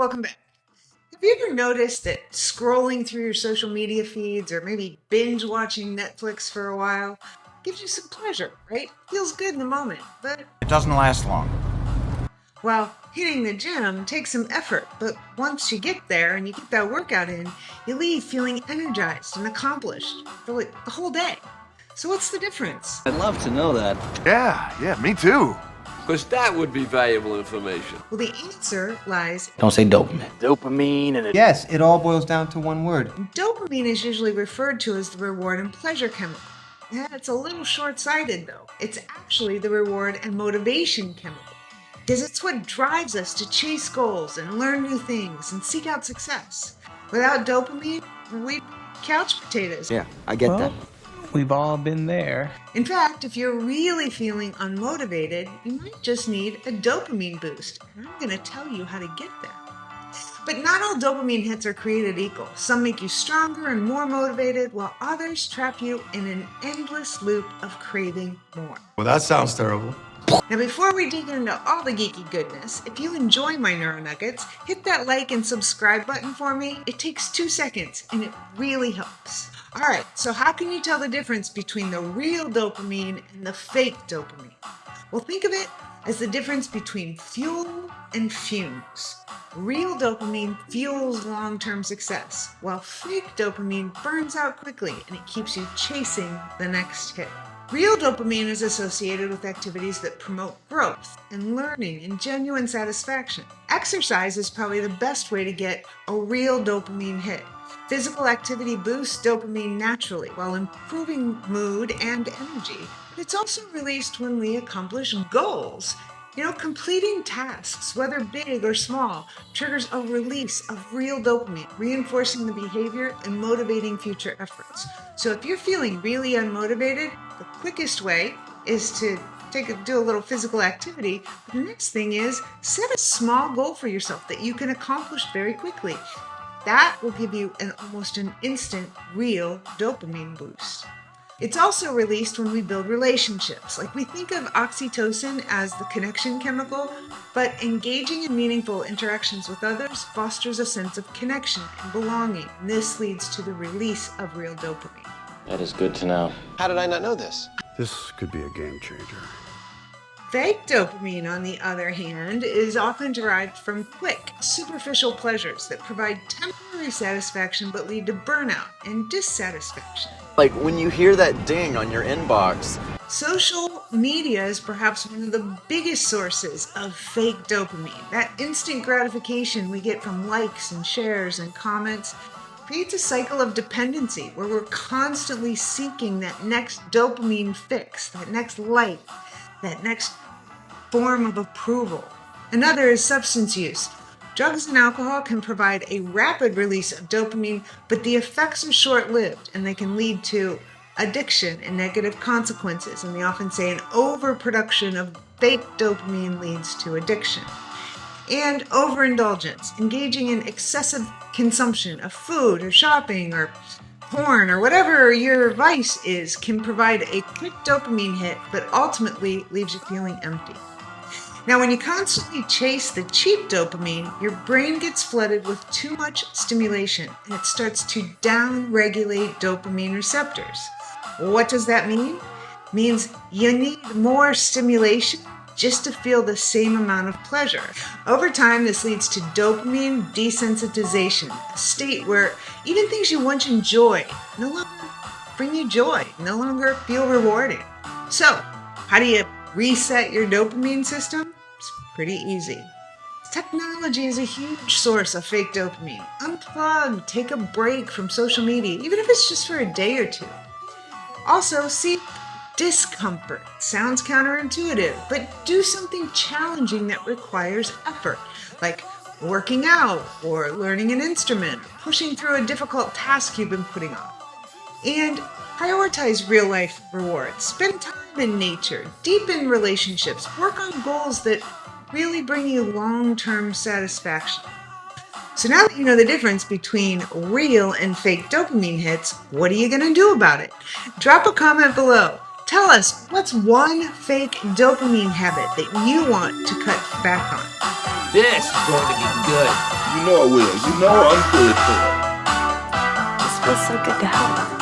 welcome back. Have you ever noticed that scrolling through your social media feeds or maybe binge watching Netflix for a while gives you some pleasure, right? Feels good in the moment, but It doesn't last long. while hitting the gym takes some effort, but once you get there and you get that workout in, you leave feeling energized and accomplished for like the whole day. So what's the difference? I'd love to know that. Yeah, me too. Because that would be valuable information. Well, the answer lies Don't say dopamine. Dopamine and Yes, it all boils down to one word. dopamine is usually referred to as the reward and pleasure chemical. Yeah, it's a little short-sighted though. It's actually the reward and motivation chemical. Because it's what drives us to chase goals and learn new things and seek out success. Without dopamine, we'd be couch potatoes. yeah, I get that. We've all been there. In fact, if you're really feeling unmotivated, you might just need a dopamine boost. And I'm going to tell you how to get there. But not all dopamine hits are created equal. Some make you stronger and more motivated, while others trap you in an endless loop of craving more. Well, that sounds terrible. Now, before we dig into all the geeky goodness, if you enjoy my Neuro Nuggets, hit that like and subscribe button for me. It takes 2 seconds, and it really helps. All right, so how can you tell the difference between the real dopamine and the fake dopamine? Well, think of it as the difference between fuel and fumes. Real dopamine fuels long-term success, while fake dopamine burns out quickly and it keeps you chasing the next hit. Real dopamine is associated with activities that promote growth and learning and genuine satisfaction. Exercise is probably the best way to get a real dopamine hit. Physical activity boosts dopamine naturally while improving mood and energy. But it's also released when we accomplish goals. Completing tasks, whether big or small, triggers a release of real dopamine, reinforcing the behavior and motivating future efforts. So if you're feeling really unmotivated, the quickest way is to do a little physical activity. But the next thing is set a small goal for yourself that you can accomplish very quickly. That will give you almost an instant real dopamine boost. It's also released when we build relationships. Like we think of oxytocin as the connection chemical, but engaging in meaningful interactions with others fosters a sense of connection and belonging. And this leads to the release of real dopamine. That is good to know. How did I not know this? This could be a game changer. Fake dopamine, on the other hand, is often derived from quick, superficial pleasures that provide temporary satisfaction but lead to burnout and dissatisfaction. Like when you hear that ding on your inbox. Social media is perhaps one of the biggest sources of fake dopamine. That instant gratification we get from likes and shares and comments creates a cycle of dependency where we're constantly seeking that next dopamine fix, that next like, that next form of approval. Another is substance use. Drugs and alcohol can provide a rapid release of dopamine, but the effects are short-lived and they can lead to addiction and negative consequences. And we often say an overproduction of fake dopamine leads to addiction. And overindulgence, engaging in excessive consumption of food or shopping or porn or whatever your vice is, can provide a quick dopamine hit, but ultimately leaves you feeling empty. Now, when you constantly chase the cheap dopamine, your brain gets flooded with too much stimulation and it starts to down-regulate dopamine receptors. What does that mean? It means you need more stimulation just to feel the same amount of pleasure. Over time, this leads to dopamine desensitization, a state where even things you once enjoyed no longer bring you joy, no longer feel rewarding. So, how do you reset your dopamine system? It's pretty easy. Technology is a huge source of fake dopamine. Unplug, take a break from social media, even if it's just for a day or two. Also, seek discomfort. Sounds counterintuitive, but do something challenging that requires effort, like working out or learning an instrument, pushing through a difficult task you've been putting off. And prioritize real-life rewards. Spend time in nature, deepen relationships, work on goals that really bring you long-term satisfaction. So now that you know the difference between real and fake dopamine hits, what are you going to do about it? Drop a comment below. Tell us, what's one fake dopamine habit that you want to cut back on? This is going to be good. You know it will. You know I'm good for it. This feels so good to help.